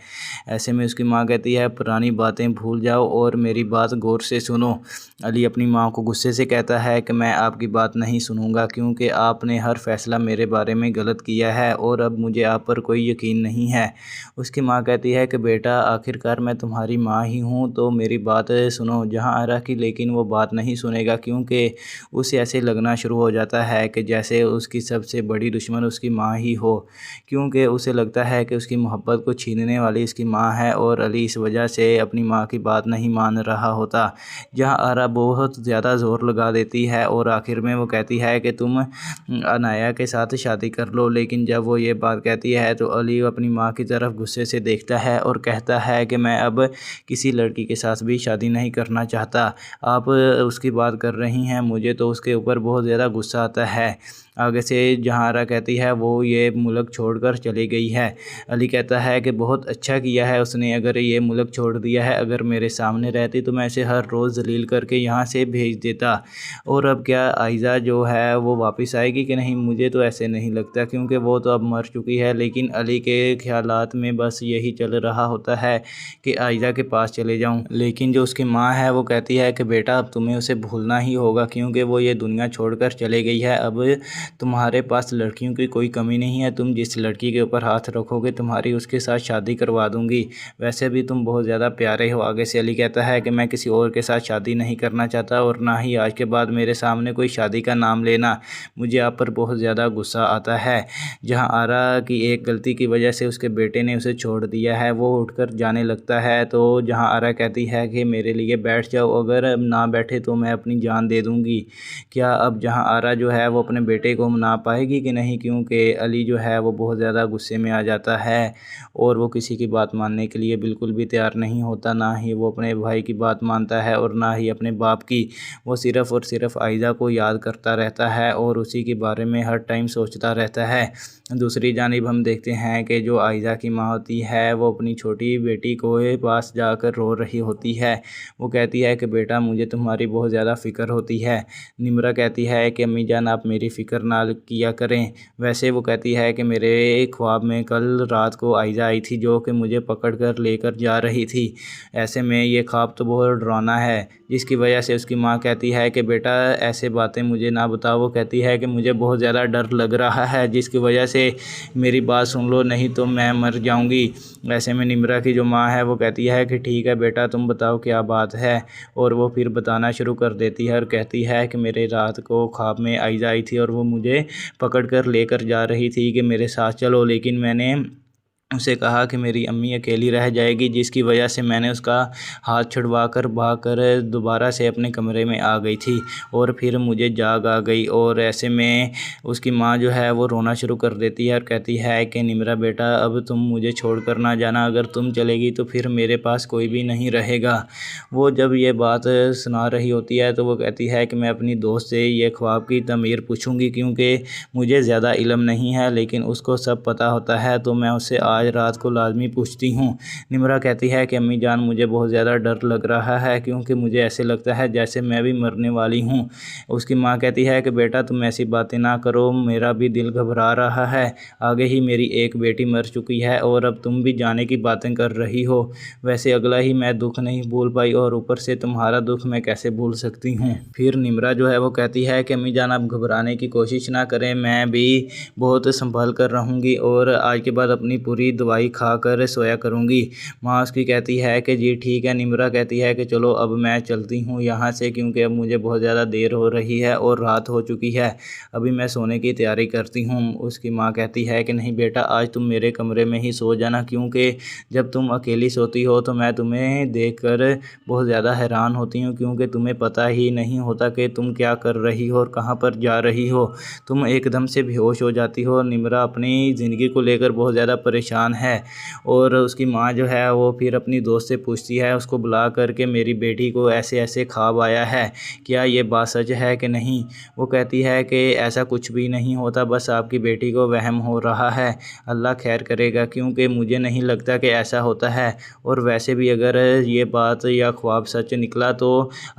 ऐसे में उसकी माँ कहती है पुरानी बातें भूल जाओ और मेरी बात गौर से सुनो। अली अपनी माँ को गुस्से से कहता है कि मैं आपकी बात नहीं सुनूंगा क्योंकि आपने हर फैसला मेरे बारे में गलत किया है और अब मुझे आप पर कोई यकीन नहीं है। उसकी माँ कहती है कि बेटा आखिरकार मैं तुम्हारी माँ ही हूँ तो मेरी बात सुनो। जहाँ आरा की लेकिन वो बात नहीं सुनेगा क्योंकि उसे ऐसे लगना शुरू हो जाता है कि जैसे उसकी सबसे बड़ी दुश्मन उसकी माँ ही हो, क्योंकि उसे लगता है कि उसकी मोहब्बत को छीनने वाली उसकी माँ है और अली इस वजह से अपनी माँ की बात नहीं मान रहा होता। जहाँ आरा बहुत ज़्यादा ज़ोर लगा देती है और आखिर में वो कहती है कि तुम अनाया के साथ शादी कर लो। लेकिन जब वो ये बात कहती है तो अली अपनी माँ की तरफ गुस्से से देखता है और कहता है कि मैं अब किसी लड़की के साथ भी शादी नहीं करना चाहता। आप उसकी बात कर रही हैं, मुझे तो उसके ऊपर बहुत ज़्यादा गुस्सा आता है। आगे से जहाँ आरा कहती है वो ये मुल्क छोड़कर चली गई है। अली कहता है कि बहुत अच्छा किया है उसने, अगर ये मुल्क छोड़ दिया है, अगर मेरे सामने रहती तो मैं इसे हर रोज़ जलील करके यहाँ से भेज देता। और अब क्या आयज़ा जो है वो वापस आएगी कि नहीं, मुझे तो ऐसे नहीं लगता क्योंकि वो तो अब मर चुकी है। लेकिन अली के ख्यालात में बस यही चल रहा होता है कि आयज़ा के पास चले जाऊँ। लेकिन जो उसकी माँ है वो कहती है कि बेटा अब तुम्हें उसे भूलना ही होगा क्योंकि वो ये दुनिया छोड़कर चले गई है। अब तुम्हारे पास लड़कियों की कोई कमी नहीं है, तुम जिस लड़की के ऊपर हाथ रखोगे तुम्हारी उसके साथ शादी करवा दूंगी। वैसे भी तुम बहुत ज़्यादा प्यारे हो। आगे से अली कहता है कि मैं किसी और के साथ शादी नहीं करना चाहता और ना ही आज के बाद मेरे सामने कोई शादी का नाम लेना, मुझे आप पर बहुत ज़्यादा गुस्सा आता है। जहाँ आरा की एक गलती की वजह से उसके बेटे ने उसे छोड़ दिया है, वो उठकर जाने लगता है तो जहाँ आरा कहती है कि मेरे लिए बैठ जाओ, अगर ना बैठे तो मैं अपनी जान दे दूँगी। क्या अब जहाँ आरा जो है वो अपने बेटे को मना पाएगी कि नहीं, क्योंकि अली जो है वो बहुत ज़्यादा गुस्से में आ जाता है और वो किसी की बात मानने के लिए बिल्कुल भी तैयार नहीं होता। ना ही वो अपने भाई की बात मानता है और ना ही अपने बाप की। वो सिर्फ़ और सिर्फ आयज़ा को याद करता रहता है और उसी के बारे में हर टाइम सोचता रहता है। दूसरी जानिब हम देखते हैं कि जो आयज़ा की माँ होती है वो अपनी छोटी बेटी को पास जाकर रो रही होती है। वो कहती है कि बेटा मुझे तुम्हारी बहुत ज़्यादा फ़िक्र होती है। निम्रा कहती है कि अम्मी जान आप मेरी फ़िक्र ना किया करें। वैसे वो कहती है कि मेरे ख्वाब में कल रात को आयज़ा आई थी जो कि मुझे पकड़ कर लेकर जा रही थी। ऐसे में ये ख्वाब तो बहुत डरावना है, जिसकी वजह से उसकी माँ कहती है कि बेटा ऐसे बातें मुझे ना बताओ। वो कहती है कि मुझे बहुत ज़्यादा डर लग रहा है, जिसकी वजह से मेरी बात सुन लो नहीं तो मैं मर जाऊंगी। ऐसे में निम्रा की जो माँ है वो कहती है कि ठीक है बेटा तुम बताओ क्या बात है। और वो फिर बताना शुरू कर देती है और कहती है कि मेरे रात को ख्वाब में आयज़ा आई थी और वो मुझे पकड़ कर लेकर जा रही थी कि मेरे साथ चलो, लेकिन मैंने उसे कहा कि मेरी अम्मी अकेली रह जाएगी, जिसकी वजह से मैंने उसका हाथ छुड़वा कर भाग कर दोबारा से अपने कमरे में आ गई थी और फिर मुझे जाग आ गई। और ऐसे में उसकी माँ जो है वो रोना शुरू कर देती है और कहती है कि निम्रा बेटा अब तुम मुझे छोड़ कर ना जाना, अगर तुम चलेगी तो फिर मेरे पास कोई भी नहीं रहेगा। वो जब ये बात सुना रही होती है तो वो कहती है कि मैं अपनी दोस्त से ये ख्वाब की तमीर पूछूंगी क्योंकि मुझे ज़्यादा इल्म नहीं है, लेकिन उसको सब पता होता है तो मैं उससे आज रात को लाजमी पूछती हूँ। निम्रा कहती है कि अम्मी जान मुझे बहुत ज़्यादा डर लग रहा है क्योंकि मुझे ऐसे लगता है जैसे मैं भी मरने वाली हूँ। उसकी माँ कहती है कि बेटा तुम ऐसी बातें ना करो, मेरा भी दिल घबरा रहा है। आगे ही मेरी एक बेटी मर चुकी है और अब तुम भी जाने की बातें कर रही हो। वैसे अगला ही मैं दुख नहीं भूल पाई और ऊपर से तुम्हारा दुख मैं कैसे भूल सकती हूँ। फिर निम्रा जो है वो कहती है कि अम्मी जान आप घबराने की कोशिश ना करें, मैं भी बहुत संभल कर रहूँगी और आज के बाद अपनी पूरी दवाई खाकर सोया करूँगी। माँ उसकी कहती है कि जी ठीक है। निम्रा कहती है कि चलो अब मैं चलती हूँ यहाँ से क्योंकि अब मुझे बहुत ज़्यादा देर हो रही है और रात हो चुकी है, अभी मैं सोने की तैयारी करती हूँ। उसकी माँ कहती है कि नहीं बेटा आज तुम मेरे कमरे में ही सो जाना, क्योंकि जब तुम अकेली सोती हो तो मैं तुम्हें देखकर बहुत ज़्यादा हैरान होती हूँ क्योंकि तुम्हें पता ही नहीं होता कि तुम क्या कर रही हो और कहाँ पर जा रही हो। तुम एकदम से बेहोश हो जाती हो। निम्रा अपनी ज़िंदगी को लेकर बहुत ज़्यादा परेशान परेशान है। और उसकी माँ जो है वो फिर अपनी दोस्त से पूछती है उसको बुला कर के मेरी बेटी को ऐसे ऐसे ख्वाब आया है, क्या ये बात सच है कि नहीं। वो कहती है कि ऐसा कुछ भी नहीं होता, बस आपकी बेटी को वहम हो रहा है, अल्लाह खैर करेगा, क्योंकि मुझे नहीं लगता कि ऐसा होता है। और वैसे भी अगर ये बात या ख्वाब सच निकला तो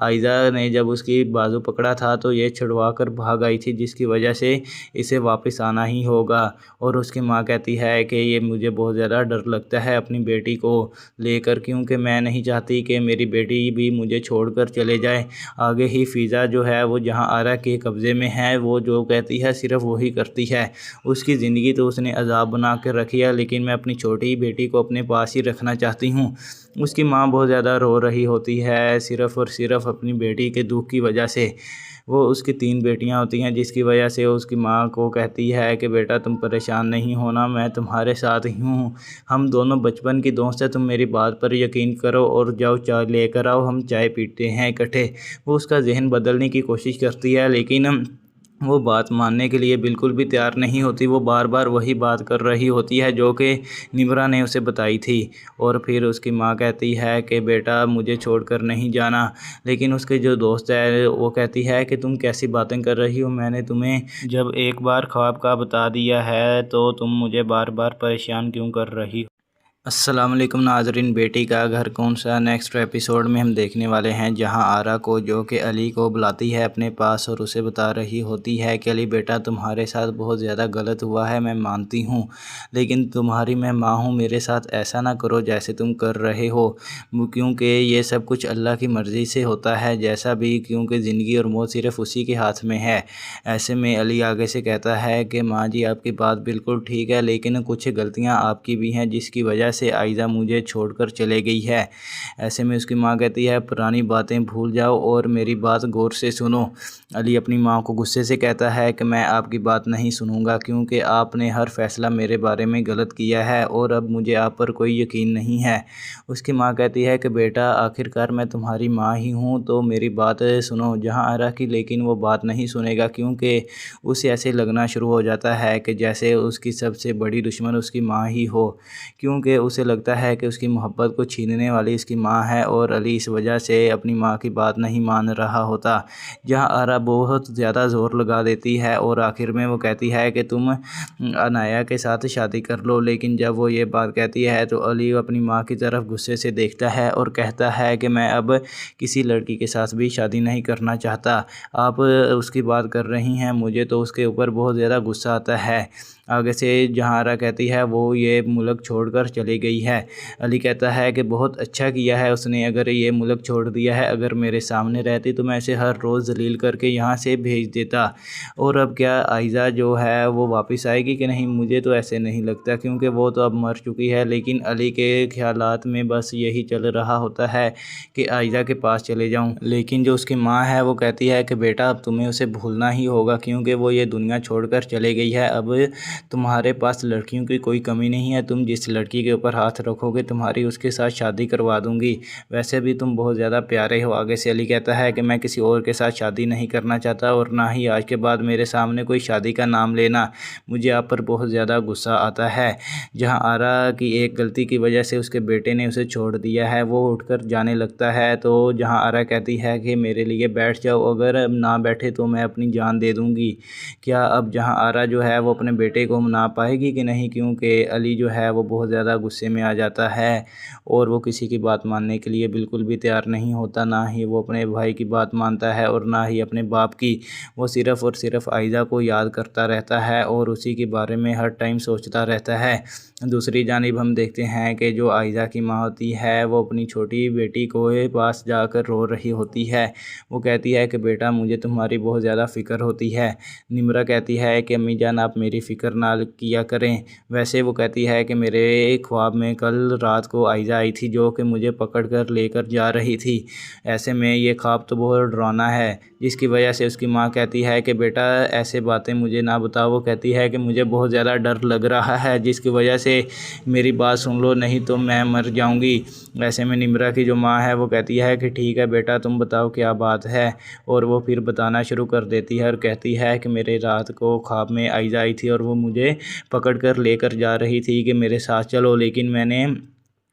आयज़ा ने जब उसकी बाजू पकड़ा था तो ये छुड़वा कर भाग आई थी, जिसकी वजह से इसे वापस आना ही होगा। और उसकी माँ कहती है कि ये मुझे बहुत ज़्यादा डर लगता है अपनी बेटी को लेकर, क्योंकि मैं नहीं चाहती कि मेरी बेटी भी मुझे छोड़कर चले जाए। आगे ही फ़िज़ा जो है वो जहाँ आरा के कब्ज़े में है, वो जो कहती है सिर्फ वही करती है। उसकी ज़िंदगी तो उसने अजाब बना कर रखी है, लेकिन मैं अपनी छोटी बेटी को अपने पास ही रखना चाहती हूँ। उसकी माँ बहुत ज़्यादा रो रही होती है, सिर्फ़ और सिर्फ अपनी बेटी के दुख की वजह से। वो उसकी 3 बेटियां होती हैं, जिसकी वजह से उसकी माँ को कहती है कि बेटा तुम परेशान नहीं होना, मैं तुम्हारे साथ ही हूँ, हम दोनों बचपन की दोस्त हैं, तुम मेरी बात पर यकीन करो और जाओ चाय लेकर आओ, हम चाय पीते हैं इकट्ठे। वो उसका जहन बदलने की कोशिश करती है, लेकिन वो बात मानने के लिए बिल्कुल भी तैयार नहीं होती। वो बार बार वही बात कर रही होती है जो कि निम्रा ने उसे बताई थी। और फिर उसकी माँ कहती है कि बेटा मुझे छोड़कर नहीं जाना, लेकिन उसके जो दोस्त है वो कहती है कि तुम कैसी बातें कर रही हो, मैंने तुम्हें जब एक बार ख्वाब का बता दिया है तो तुम मुझे बार बार परेशान क्यों कर रही हो। अस्सलाम वालेकुम नाजरीन, बेटी का घर कौन सा नेक्स्ट एपिसोड में हम देखने वाले हैं, जहां आरा को जो कि अली को बुलाती है अपने पास और उसे बता रही होती है कि अली बेटा तुम्हारे साथ बहुत ज़्यादा गलत हुआ है, मैं मानती हूं, लेकिन तुम्हारी मैं माँ हूं, मेरे साथ ऐसा ना करो जैसे तुम कर रहे हो, क्योंकि ये सब कुछ अल्लाह की मर्ज़ी से होता है जैसा भी, क्योंकि ज़िंदगी और मौत सिर्फ उसी के हाथ में है। ऐसे में अली आगे से कहता है कि माँ जी आपकी बात बिल्कुल ठीक है, लेकिन कुछ गलतियाँ आपकी भी हैं जिसकी वजह से आयज़ा मुझे छोड़कर चले गई है। ऐसे में उसकी माँ कहती है पुरानी बातें भूल जाओ और मेरी बात गौर से सुनो। अली अपनी माँ को गुस्से से कहता है कि मैं आपकी बात नहीं सुनूंगा, क्योंकि आपने हर फैसला मेरे बारे में गलत किया है और अब मुझे आप पर कोई यकीन नहीं है। उसकी माँ कहती है कि बेटा आखिरकार मैं तुम्हारी माँ ही हूँ, तो मेरी बात सुनो। जहाँ आरा की लेकिन वो बात नहीं सुनेगा, क्योंकि उसे ऐसे लगना शुरू हो जाता है कि जैसे उसकी सबसे बड़ी दुश्मन उसकी माँ ही हो, क्योंकि उसे लगता है कि उसकी मोहब्बत को छीनने वाली उसकी माँ है और अली इस वजह से अपनी माँ की बात नहीं मान रहा होता। जहाँ आरा बहुत ज़्यादा ज़ोर लगा देती है और आखिर में वो कहती है कि तुम अनाया के साथ शादी कर लो, लेकिन जब वो ये बात कहती है तो अली अपनी माँ की तरफ गुस्से से देखता है और कहता है कि मैं अब किसी लड़की के साथ भी शादी नहीं करना चाहता, आप उसकी बात कर रही हैं, मुझे तो उसके ऊपर बहुत ज़्यादा गुस्सा आता है। आगे से जहाँ आरा कहती है वो ये मुल्क छोड़कर चली गई है। अली कहता है कि बहुत अच्छा किया है उसने, अगर ये मुल्क छोड़ दिया है, अगर मेरे सामने रहती तो मैं इसे हर रोज़ जलील करके यहाँ से भेज देता। और अब क्या आयज़ा जो है वो वापस आएगी कि नहीं, मुझे तो ऐसे नहीं लगता, क्योंकि वो तो अब मर चुकी है। लेकिन अली के ख्यालात में बस यही चल रहा होता है कि आयज़ा के पास चले जाऊँ, लेकिन जो उसकी माँ है वो कहती है कि बेटा अब तुम्हें उसे भूलना ही होगा, क्योंकि वो ये दुनिया छोड़कर चले गई है। अब तुम्हारे पास लड़कियों की कोई कमी नहीं है, तुम जिस लड़की के ऊपर हाथ रखोगे तुम्हारी उसके साथ शादी करवा दूंगी, वैसे भी तुम बहुत ज़्यादा प्यारे हो। आगे से अली कहता है कि मैं किसी और के साथ शादी नहीं करना चाहता और ना ही आज के बाद मेरे सामने कोई शादी का नाम लेना, मुझे आप पर बहुत ज़्यादा गुस्सा आता है। जहां आरा की एक गलती की वजह से उसके बेटे ने उसे छोड़ दिया है, वो उठकर जाने लगता है, तो जहां आरा कहती है कि मेरे लिए बैठ जाओ, अगर ना बैठे तो मैं अपनी जान दे दूँगी। क्या अब जहां आरा जो है वो अपने बेटे को मना पाएगी कि नहीं, क्योंकि अली जो है वो बहुत ज़्यादा गुस्से में आ जाता है और वो किसी की बात मानने के लिए बिल्कुल भी तैयार नहीं होता, ना ही वो अपने भाई की बात मानता है और ना ही अपने बाप की। वो सिर्फ़ और सिर्फ आयज़ा को याद करता रहता है और उसी के बारे में हर टाइम सोचता रहता है। दूसरी जानिब हम देखते हैं कि जो आयज़ा की माँ होती है वो अपनी छोटी बेटी को पास जाकर रो रही होती है। वो कहती है कि बेटा मुझे तुम्हारी बहुत ज़्यादा फ़िक्र होती है। निम्रा कहती है कि अम्मी जान आप मेरी फ़िक्र ना किया करें, वैसे वो कहती है कि मेरे ख्वाब में कल रात को आयजा आई थी जो कि मुझे पकड़ कर लेकर जा रही थी। ऐसे में ये ख्वाब तो बहुत डरावना है, जिसकी वजह से उसकी माँ कहती है कि बेटा ऐसे बातें मुझे ना बताओ। वो कहती है कि मुझे बहुत ज़्यादा डर लग रहा है, जिसकी वजह से मेरी बात सुन लो, नहीं तो मैं मर जाऊंगी। ऐसे में निम्रा की जो माँ है वो कहती है कि ठीक है बेटा, तुम बताओ क्या बात है। और वो फिर बताना शुरू कर देती है और कहती है कि मेरे रात को ख्वाब में आयजा आई थी और वो मुझे पकड़ कर लेकर जा रही थी कि मेरे साथ चलो, लेकिन मैंने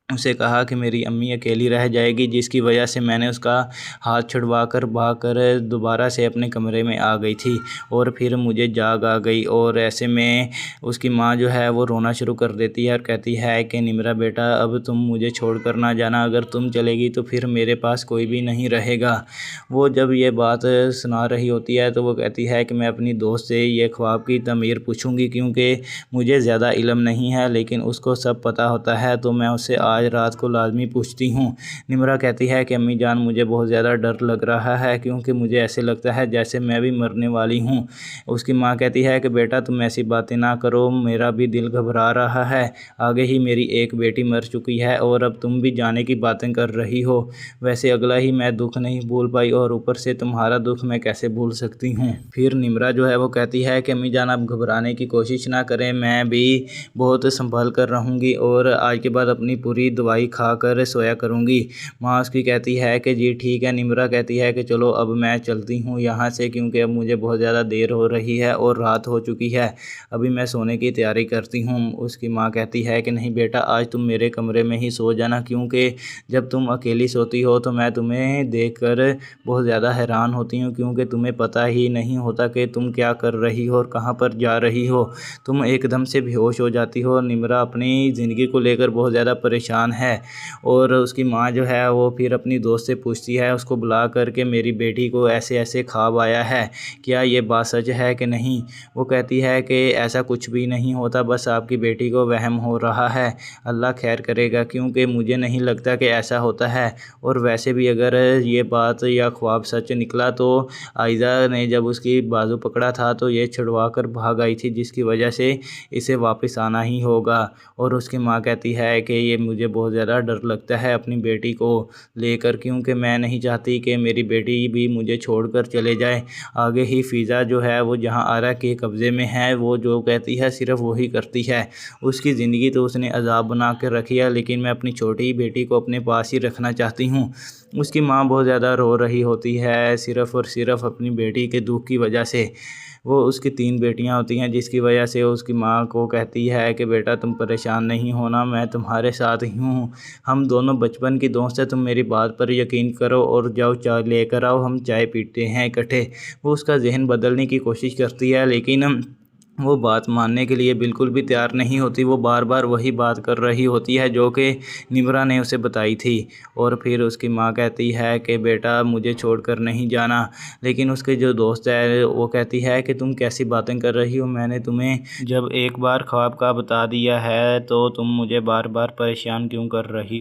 उसे कहा कि मेरी अम्मी अकेली रह जाएगी, जिसकी वजह से मैंने उसका हाथ छुड़वा कर भाग कर दोबारा से अपने कमरे में आ गई थी और फिर मुझे जाग आ गई। और ऐसे में उसकी माँ जो है वो रोना शुरू कर देती है और कहती है कि निम्रा बेटा, अब तुम मुझे छोड़ कर ना जाना, अगर तुम चलेगी तो फिर मेरे पास कोई भी नहीं रहेगा। वो जब ये बात सुना रही होती है तो वो कहती है कि मैं अपनी दोस्त से ये ख्वाब की तमीर पूछूंगी, क्योंकि मुझे ज़्यादा इल्म नहीं है लेकिन उसको सब पता होता है, तो मैं उससे आज रात को लाजमी पूछती हूँ। निम्रा कहती है कि अम्मी जान, मुझे बहुत ज़्यादा डर लग रहा है, क्योंकि मुझे ऐसे लगता है जैसे मैं भी मरने वाली हूँ। उसकी माँ कहती है कि बेटा तुम ऐसी बातें ना करो, मेरा भी दिल घबरा रहा है, आगे ही मेरी एक बेटी मर चुकी है और अब तुम भी जाने की बातें कर रही हो। वैसे अगला ही मैं दुख नहीं भूल पाई और ऊपर से तुम्हारा दुख मैं कैसे भूल सकती हूँ। फिर निम्रा जो है वो कहती है कि अम्मी जान, आप घबराने की कोशिश ना करें, मैं भी बहुत संभल कर रहूँगी और आज के बाद अपनी पूरी दवाई खाकर सोया करूँगी। माँ उसकी कहती है कि जी ठीक है। निम्रा कहती है कि चलो अब मैं चलती हूँ यहाँ से, क्योंकि अब मुझे बहुत ज़्यादा देर हो रही है और रात हो चुकी है, अभी मैं सोने की तैयारी करती हूँ। उसकी माँ कहती है कि नहीं बेटा, आज तुम मेरे कमरे में ही सो जाना, क्योंकि जब तुम अकेली सोती हो तो मैं तुम्हें देखकर बहुत ज़्यादा हैरान होती हूँ, क्योंकि तुम्हें पता ही नहीं होता कि तुम क्या कर रही हो और कहाँ पर जा रही हो। तुम एकदम से बेहोश हो जाती हो। निम्रा अपनी ज़िंदगी को लेकर बहुत ज़्यादा परेशान है और उसकी माँ जो है वो फिर अपनी दोस्त से पूछती है, उसको बुला कर के मेरी बेटी को ऐसे ऐसे ख्वाब आया है, क्या ये बात सच है कि नहीं। वो कहती है कि ऐसा कुछ भी नहीं होता, बस आपकी बेटी को वहम हो रहा है, अल्लाह खैर करेगा, क्योंकि मुझे नहीं लगता कि ऐसा होता है। और वैसे भी अगर ये बात या ख्वाब सच निकला तो आयजा ने जब उसकी बाजू पकड़ा था तो ये छुड़वा कर भाग आई थी, जिसकी वजह से इसे वापस आना ही होगा। और उसकी माँ कहती है कि ये मुझे बहुत ज़्यादा डर लगता है अपनी बेटी को लेकर, क्योंकि मैं नहीं चाहती कि मेरी बेटी भी मुझे छोड़कर चले जाए। आगे ही फ़िज़ा जो है वो जहाँ आरा के कब्ज़े में है, वो जो कहती है सिर्फ वही करती है। उसकी ज़िंदगी तो उसने अजाब बना कर रखी है, लेकिन मैं अपनी छोटी बेटी को अपने पास ही रखना चाहती हूँ। उसकी माँ बहुत ज़्यादा रो रही होती है, सिर्फ़ और सिर्फ अपनी बेटी के दुख की वजह से। वो उसकी 3 बेटियां होती हैं, जिसकी वजह से उसकी माँ को कहती है कि बेटा तुम परेशान नहीं होना, मैं तुम्हारे साथ ही हूँ, हम दोनों बचपन की दोस्त हैं, तुम मेरी बात पर यकीन करो और जाओ चाय लेकर आओ, हम चाय पीते हैं इकट्ठे। वो उसका जहन बदलने की कोशिश करती है, लेकिन वो बात मानने के लिए बिल्कुल भी तैयार नहीं होती। वो बार बार वही बात कर रही होती है जो कि निम्रा ने उसे बताई थी। और फिर उसकी माँ कहती है कि बेटा मुझे छोड़कर नहीं जाना, लेकिन उसके जो दोस्त है वो कहती है कि तुम कैसी बातें कर रही हो, मैंने तुम्हें जब एक बार ख्वाब का बता दिया है तो तुम मुझे बार बार परेशान क्यों कर रही हो।